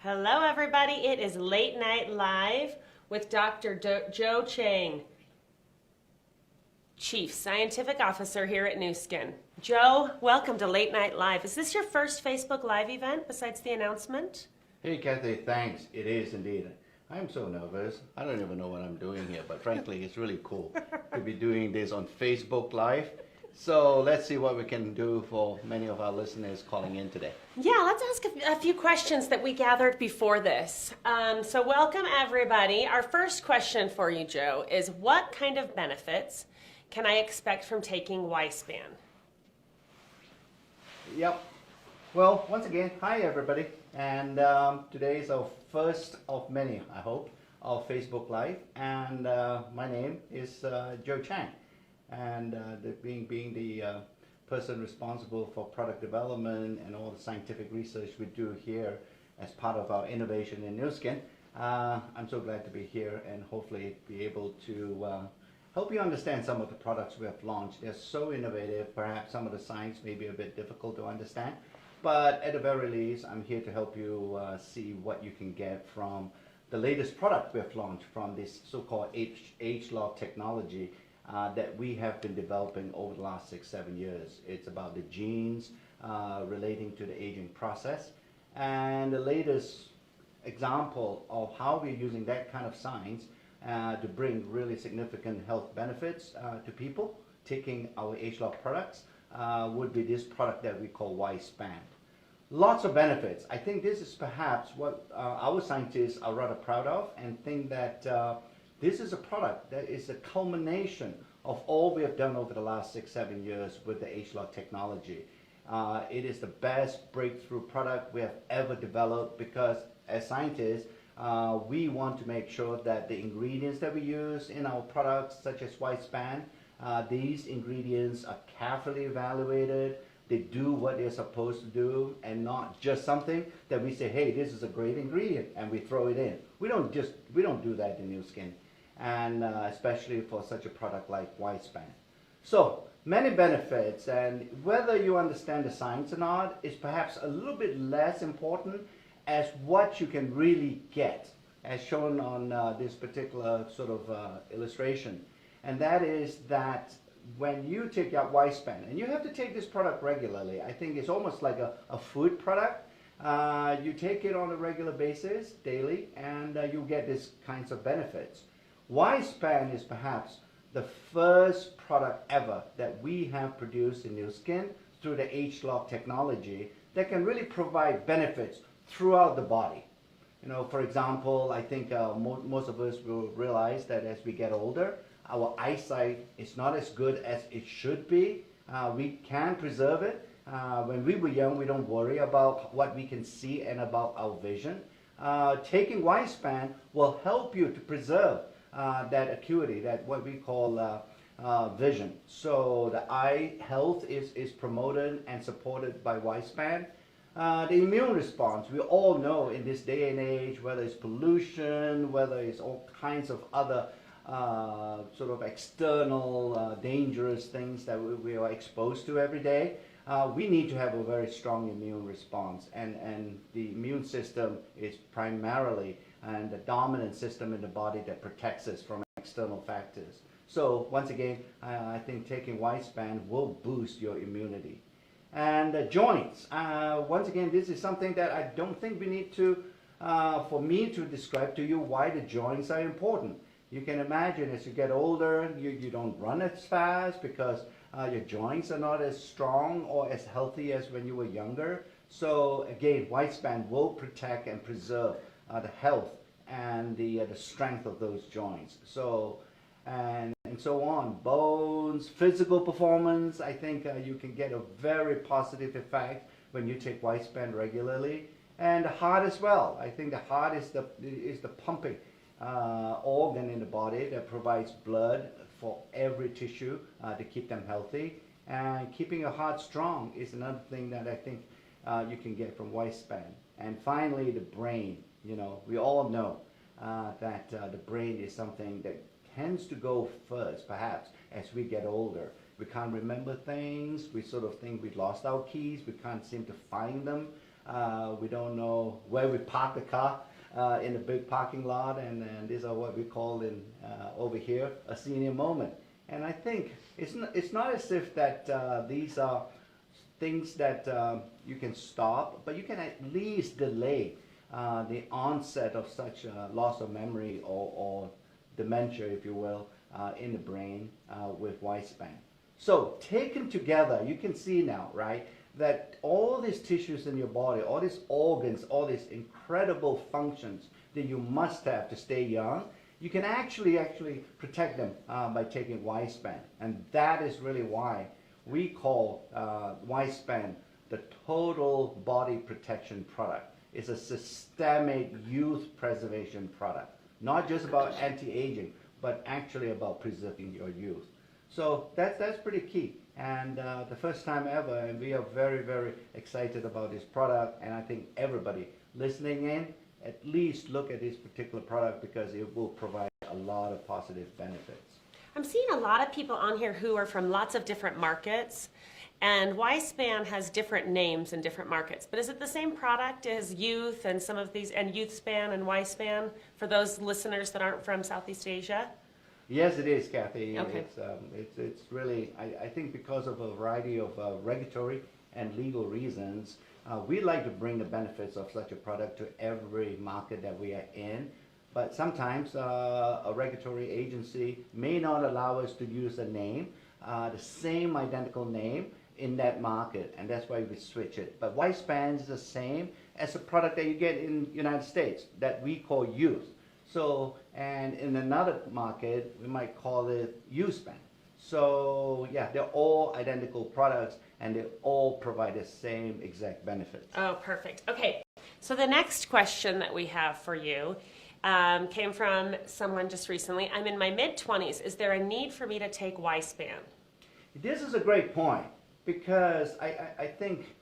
Hello, everybody. It is Late Night Live with Dr. Joe Chang, Chief Scientific Officer here at Nu Skin. Joe, welcome to Late Night Live. Is this your first Facebook Live event besides the announcement? Hey, Kathy, thanks. It is indeed. I'm so nervous. I don't even know what I'm doing here, but frankly, it's really cool to be doing this on Facebook Live. So let's see what we can do for many of our listeners calling in today. Yeah, let's ask a few questions that we gathered before this. So welcome, everybody. Our first question for you, Joe, is what kind of benefits can I expect from taking Y-Span? Yep. Well, once again, hi, everybody. And today is our first of many, I hope, of Facebook Live. And my name is Joe Chang. And being the person responsible for product development and all the scientific research we do here as part of our innovation in Nu Skin, I'm so glad to be here and hopefully be able to help you understand some of the products we have launched. They're so innovative, perhaps some of the science may be a bit difficult to understand, but at the very least, I'm here to help you see what you can get from the latest product we have launched from this so-called age-lock technology that we have been developing over the last 6-7 years. It's about the genes relating to the aging process, and the latest example of how we're using that kind of science to bring really significant health benefits to people taking our age-lock products would be this product that we call Y-Span. Lots of benefits. I think this is perhaps what our scientists are rather proud of, and think that this is a product that is a culmination of all we have done over the last 6-7 years with the age-lock technology. It is the best breakthrough product we have ever developed because as scientists, we want to make sure that the ingredients that we use in our products, such as Y-Span, these ingredients are carefully evaluated. They do what they're supposed to do and not just something that we say, hey, this is a great ingredient and we throw it in. We don't do that in Nu Skin, and especially for such a product like Y-Span. So many benefits, and whether you understand the science or not is perhaps a little bit less important as what you can really get, as shown on this particular sort of illustration. And that is that when you take out Y-Span, and you have to take this product regularly, I think it's almost like a food product. You take it on a regular basis, daily, and you get these kinds of benefits. Y-Span is perhaps the first product ever that we have produced in Nu Skin through the age-lock technology that can really provide benefits throughout the body. You know, for example, I think most of us will realize that as we get older, our eyesight is not as good as it should be. We can preserve it. When we were young, we don't worry about what we can see and about our vision. Taking Y-Span will help you to preserve that acuity, that what we call vision. So the eye health is promoted and supported by Y-Span. The immune response, we all know in this day and age, whether it's pollution, whether it's all kinds of other sort of external dangerous things that we are exposed to every day, we need to have a very strong immune response, and the immune system is primarily and the dominant system in the body that protects us from external factors. So once again, I think taking Y-Span will boost your immunity. And joints, once again, this is something that I don't think we need to, for me to describe to you why the joints are important. You can imagine as you get older, you don't run as fast because your joints are not as strong or as healthy as when you were younger. So again, Y-Span will protect and preserve the health and the strength of those joints. So, and so on. Bones, physical performance, I think you can get a very positive effect when you take Y-Span regularly. And the heart as well. I think the heart is the pumping organ in the body that provides blood for every tissue to keep them healthy. And keeping your heart strong is another thing that I think you can get from Y-Span. And finally, the brain. You know, we all know that the brain is something that tends to go first, perhaps, as we get older. We can't remember things. We sort of think we lost our keys. We can't seem to find them. We don't know where we park the car in a big parking lot, and these are what we call in over here a senior moment. And I think it's not as if that these are things that you can stop, but you can at least delay the onset of such loss of memory or dementia, if you will, in the brain with Wispan. So taken together, you can see now, right, that all these tissues in your body, all these organs, all these incredible functions that you must have to stay young, you can actually protect them by taking Wispan. And that is really why we call Wispan the total body protection product. It's a systemic youth preservation product. Not just about anti-aging, but actually about preserving your youth. So that's pretty key. And the first time ever, and we are very, very excited about this product. And I think everybody listening in, at least look at this particular product because it will provide a lot of positive benefits. I'm seeing a lot of people on here who are from lots of different markets, and Wispan has different names in different markets. But is it the same product as Youth and some of these, and YouthSpan and Wispan for those listeners that aren't from Southeast Asia? Yes, it is, Kathy. Okay. It's really, I think because of a variety of regulatory and legal reasons, we like to bring the benefits of such a product to every market that we are in. But sometimes a regulatory agency may not allow us to use a name, the same identical name in that market, and that's why we switch it. But Wispan is the same as a product that you get in the United States that we call Youth. So, and in another market, we might call it YouthSpan. So, yeah, they're all identical products, and they all provide the same exact benefits. Oh, perfect. Okay, so the next question that we have for you came from someone just recently. I'm in my mid-20s. Is there a need for me to take Wispan? This is a great point because I think,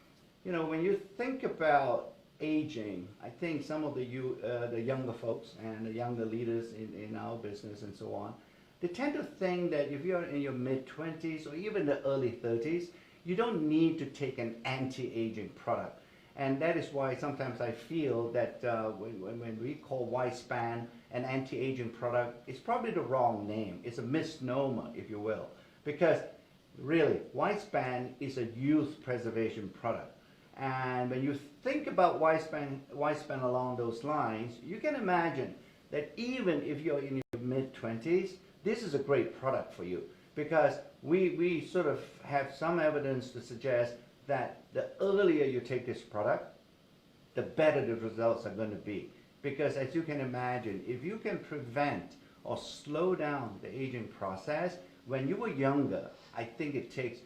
you know, when you think about aging, I think some of the younger folks and the younger leaders in our business and so on, they tend to think that if you're in your mid-20s or even the early 30s, you don't need to take an anti-aging product. And that is why sometimes I feel that when we call Wispan an anti-aging product, it's probably the wrong name. It's a misnomer, if you will. Because really, Wispan is a youth preservation product. And when you think about Wispan along those lines, you can imagine that even if you're in your mid-20s, this is a great product for you. Because we sort of have some evidence to suggest that the earlier you take this product, the better the results are going to be. Because as you can imagine, if you can prevent or slow down the aging process, when you were younger, I think it takes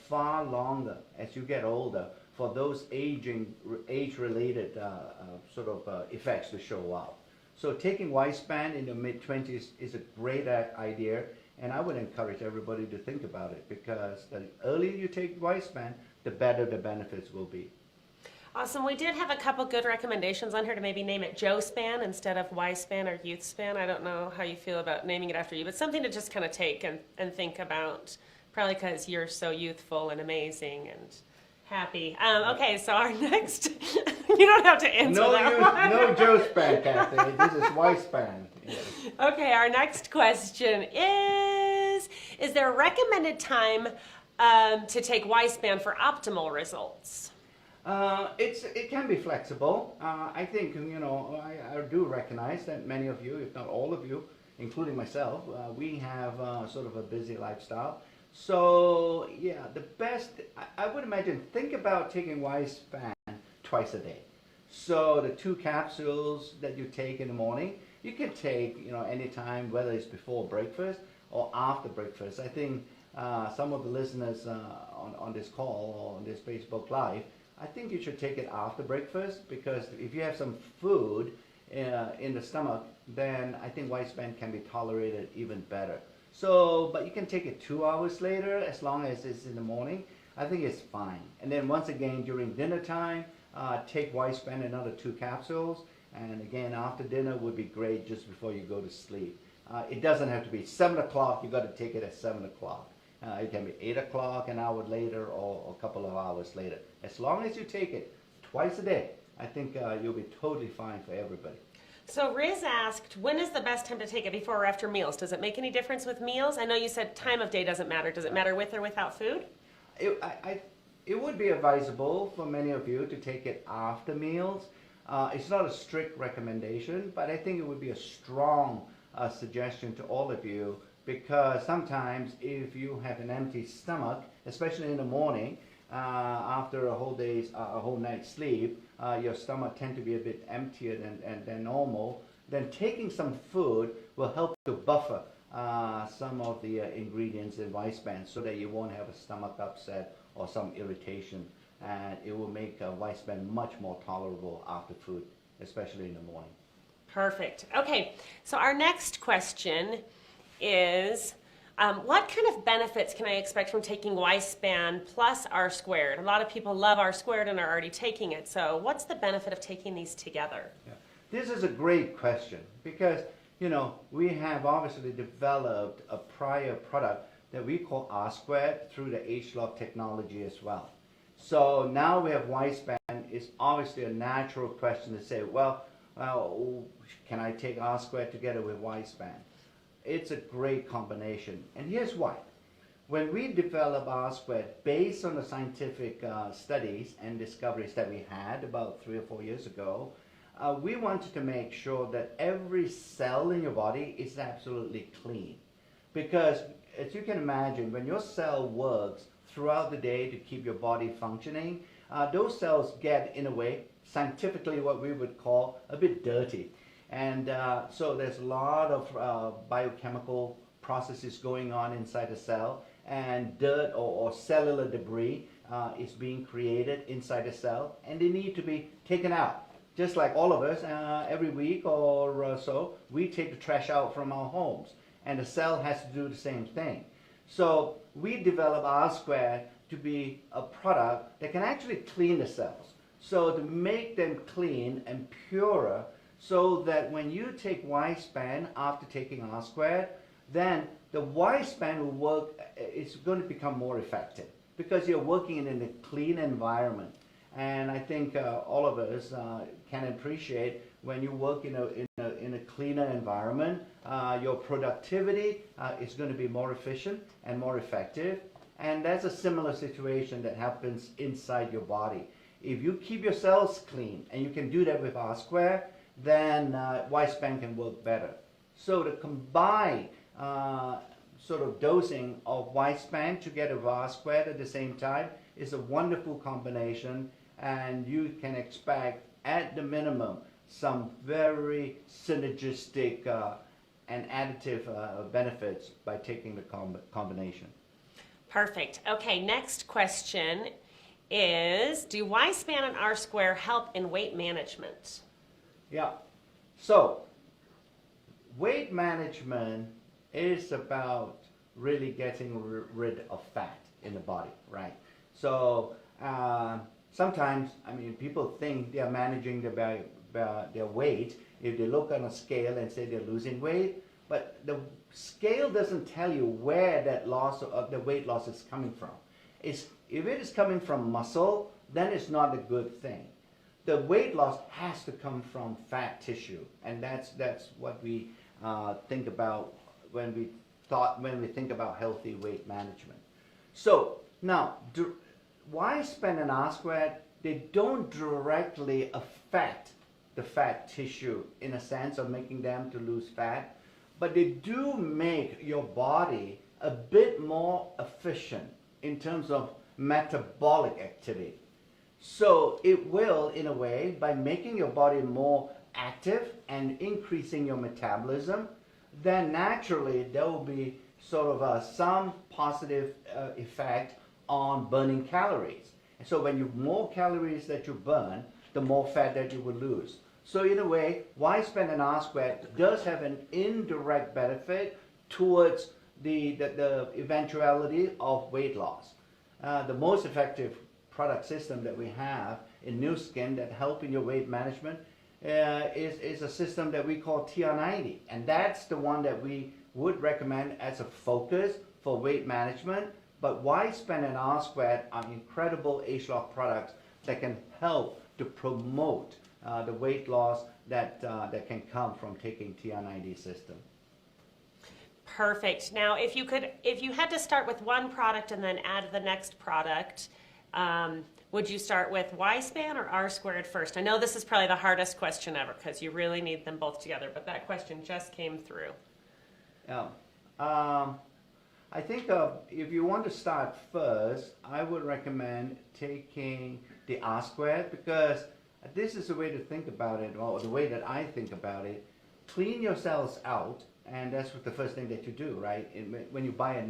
far longer as you get older for those age-related sort of effects to show up. So taking Wispan in the mid-20s is a great idea, and I would encourage everybody to think about it because the earlier you take Wispan, the better the benefits will be. Awesome. We did have a couple good recommendations on here to maybe name it JoeSpan instead of Wispan or YouthSpan. I don't know how you feel about naming it after you, but something to just kind of take and think about, probably because you're so youthful and amazing and happy. Okay, so our next, you don't have to answer that one. No JoeSpan, Kathy. This is Wispan. Yes. Okay, our next question is there a recommended time to take Wispan for optimal results? It can be flexible. I think, you know, I do recognize that many of you, if not all of you, including myself, we have sort of a busy lifestyle. So, yeah, the best, I would imagine, think about taking Wispan twice a day. So the 2 capsules that you take in the morning, you can take, you know, anytime, whether it's before breakfast or after breakfast. I think some of the listeners on this call or on this Facebook Live, I think you should take it after breakfast because if you have some food in the stomach, then I think Wispan can be tolerated even better. So, but you can take it 2 hours later as long as it's in the morning. I think it's fine. And then once again during dinner time, take Wispan another 2 capsules. And again after dinner would be great just before you go to sleep. It doesn't have to be 7 o'clock. You got to take it at 7 o'clock. It can be 8 o'clock, an hour later, or a couple of hours later. As long as you take it twice a day. I think you'll be totally fine for everybody. So Riz asked, when is the best time to take it, before or after meals? Does it make any difference with meals? I know you said time of day doesn't matter. Does it matter with or without food? It would be advisable for many of you to take it after meals. It's not a strict recommendation, but I think it would be a strong suggestion to all of you, because sometimes if you have an empty stomach, especially in the morning, after a whole night's sleep, your stomach tends to be a bit emptier than normal. Then taking some food will help to buffer some of the ingredients in Weisspan, so that you won't have a stomach upset or some irritation, and it will make Weisspan much more tolerable after food, especially in the morning. Perfect. Okay, so our next question is, what kind of benefits can I expect from taking Weisspan plus R squared? A lot of people love R squared and are already taking it, so what's the benefit of taking these together? Yeah. This is a great question, because we have obviously developed a prior product that we call R squared through the H-log technology as well. So now we have Weisspan. It's obviously a natural question to say, well, can I take R squared together with Weisspan? It's a great combination, and here's why. When we develop R squared based on the scientific studies and discoveries that we had about 3 or 4 years ago, we wanted to make sure that every cell in your body is absolutely clean. Because as you can imagine, when your cell works throughout the day to keep your body functioning, those cells get, in a way, scientifically what we would call a bit dirty. And so there's a lot of biochemical processes going on inside the cell, and dirt or cellular debris is being created inside the cell, and they need to be taken out. Just like all of us, every week or so, we take the trash out from our homes, and the cell has to do the same thing. So we develop R squared to be a product that can actually clean the cells, so to make them clean and purer, so that when you take Weisspan after taking R squared, then the Weisspan will work, it's going to become more effective, because you're working in a clean environment. And I think all of us can appreciate when you work in a cleaner environment, your productivity is going to be more efficient and more effective. And that's a similar situation that happens inside your body. If you keep your cells clean, and you can do that with R squared, then Weisspan can work better. So the combined sort of dosing of Weisspan together with R squared at the same time is a wonderful combination, and you can expect at the minimum some very synergistic and additive benefits by taking the combination. Perfect. Okay, next question is, do Weisspan and R square help in weight management? Yeah. So weight management is about really getting rid of fat in the body, right? So sometimes, people think they are managing their weight if they look on a scale and say they're losing weight, but the scale doesn't tell you where that loss of the weight loss is coming from. If it is coming from muscle, then it's not a good thing. The weight loss has to come from fat tissue, and that's what we think about when we think about healthy weight management. So now, Weisspan and R squared, they don't directly affect the fat tissue in a sense of making them to lose fat, but they do make your body a bit more efficient in terms of metabolic activity. So it will, in a way, by making your body more active and increasing your metabolism, then naturally there will be sort of some positive effect on burning calories. And so when you more calories that you burn, the more fat that you will lose. So in a way, Weisspan and R squared does have an indirect benefit towards the eventuality of weight loss. The most effective product system that we have in Nu Skin that help in your weight management is a system that we call TR90, and that's the one that we would recommend as a focus for weight management. But Weisspan and R squared are incredible H-log products that can help to promote the weight loss that can come from taking TR90 system. Perfect. Now, if you had to start with one product and then add the next product, would you start with Y span or R squared first? I know this is probably the hardest question ever because you really need them both together, but that question just came through. Yeah. I think if you want to start first, I would recommend taking the R squared because this is the way to think about it, or the way that I think about it. Clean your cells out, and that's the first thing that you do, right? When you buy a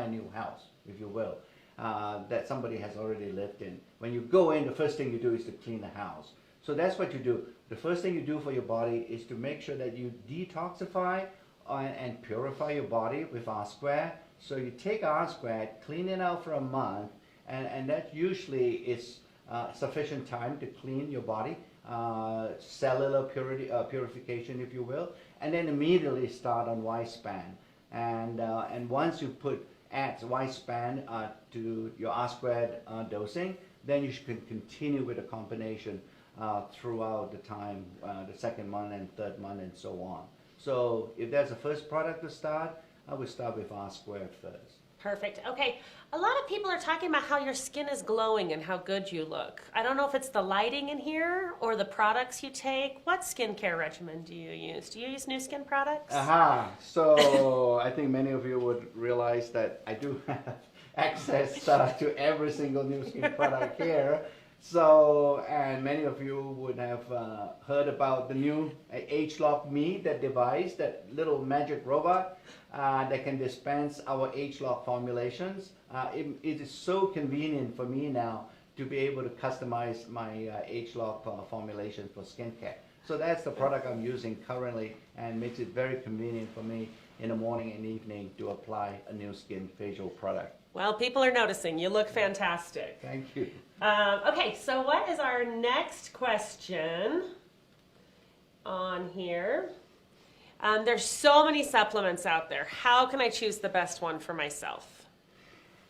new house, if you will, that somebody has already lived in. When you go in, the first thing you do is to clean the house. So that's what you do. The first thing you do for your body is to make sure that you detoxify and purify your body with R squared. So you take R squared, clean it out for a month, and that usually is sufficient time to clean your body, cellular purification, if you will, and then immediately start on Y span. And once you add Y span to your R squared dosing, then you can continue with a combination throughout the time, the second month and third month and so on. So if there's a first product to start, I would start with R squared first. Perfect. Okay. A lot of people are talking about how your skin is glowing and how good you look. I don't know if it's the lighting in here or the products you take. What skincare regimen do you use? Do you use new skin products? Aha. So I think many of you would realize that I do have access to every single new skin product here. So, and many of you would have heard about the new ageLOC Me, that device, that little magic robot that can dispense our ageLOC formulations. It is so convenient for me now to be able to customize my ageLOC formulation for skincare. So that's the product I'm using currently and makes it very convenient for me in the morning and evening to apply a new skin facial product. Well, people are noticing. You look fantastic. Thank you. Okay, so what is our next question on here? There's so many supplements out there. How can I choose the best one for myself?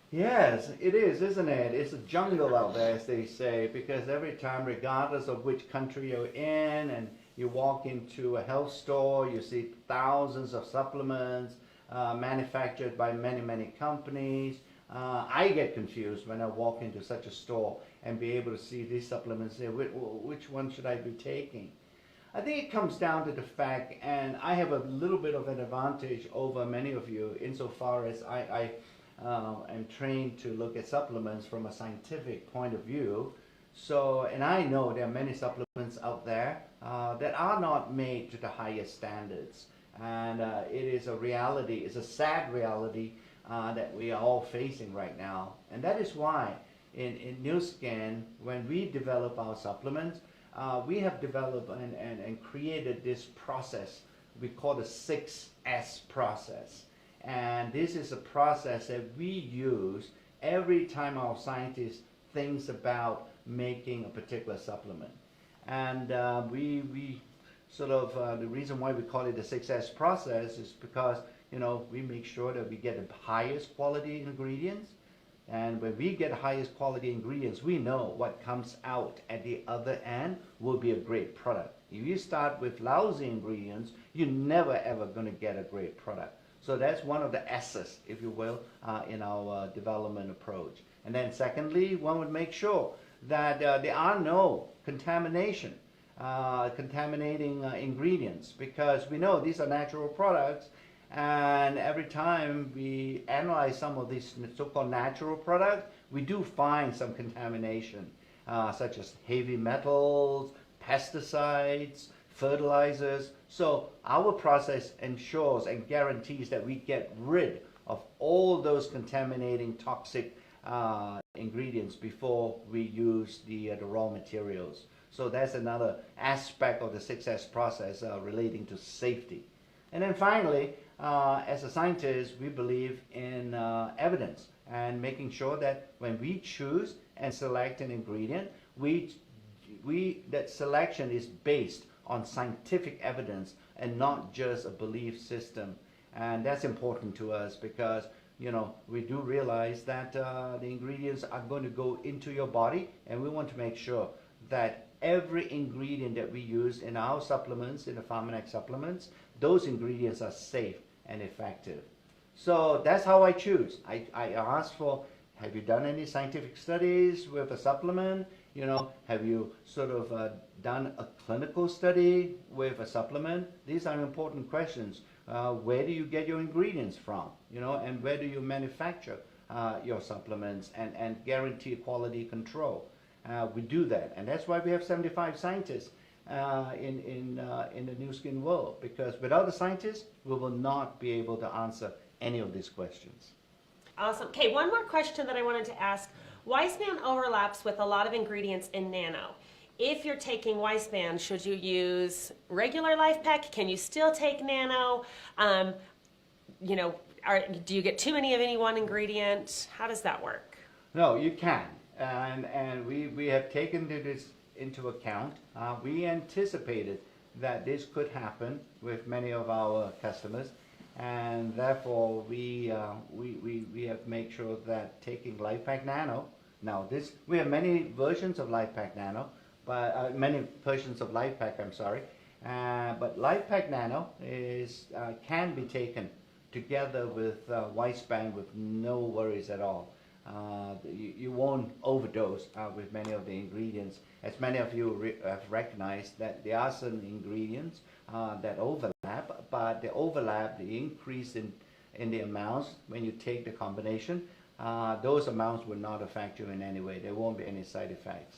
Yes, it is, isn't it? It's a jungle out there, as they say, because every time, regardless of which country you're in, and you walk into a health store, you see thousands of supplements manufactured by many, many companies. I get confused when I walk into such a store and be able to see these supplements and say, which one should I be taking? I think it comes down to the fact, and I have a little bit of an advantage over many of you insofar as I am trained to look at supplements from a scientific point of view. So, and I know there are many supplements out there that are not made to the highest standards. And it is a reality, it's a sad reality that we are all facing right now. And that is why in Nu Skin, when we develop our supplements, we have developed and created this process we call the 6S process. And this is a process that we use every time our scientist thinks about making a particular supplement. And we sort of, the reason why we call it the 6S process is because, you know, we make sure that we get the highest quality ingredients. And when we get highest quality ingredients, we know what comes out at the other end will be a great product. If you start with lousy ingredients, you're never ever going to get a great product. So that's one of the S's, if you will, in our development approach. And then secondly, one would make sure that there are no contaminating ingredients, because we know these are natural products, and every time we analyze some of these so-called natural products, we do find some contamination, such as heavy metals, pesticides, fertilizers. So our process ensures and guarantees that we get rid of all those contaminating toxic ingredients before we use the raw materials. So that's another aspect of the 6S process relating to safety. And then finally, as a scientist, we believe in evidence and making sure that when we choose and select an ingredient, that selection is based on scientific evidence and not just a belief system. And that's important to us because, you know, we do realize that the ingredients are going to go into your body, and we want to make sure that every ingredient that we use in our supplements, in the Pharmanex supplements, those ingredients are safe and effective. So that's how I choose. I ask for, have you done any scientific studies with a supplement? You know, have you sort of done a clinical study with a supplement? These are important questions. Where do you get your ingredients from? You know, and where do you manufacture your supplements and guarantee quality control? We do that, and that's why we have 75 scientists in the new skin world, because without the scientists, we will not be able to answer any of these questions. Awesome. Okay, one more question that I wanted to ask. Wiseman overlaps with a lot of ingredients in Nano. If you're taking Wiseman, should you use regular Life Pack? Can you still take Nano? You know, do you get too many of any one ingredient? How does that work? No, you can, and we have taken this into account. We anticipated that this could happen with many of our customers, and therefore we have made sure that taking LifePack Nano. Now we have many versions of LifePack Nano, but many versions of LifePack. I'm sorry, but LifePack Nano can be taken together with Wiseman with no worries at all. You won't overdose with many of the ingredients. As many of you have recognized that there are certain ingredients that overlap, but the increase in the amounts when you take the combination, those amounts will not affect you in any way. There won't be any side effects.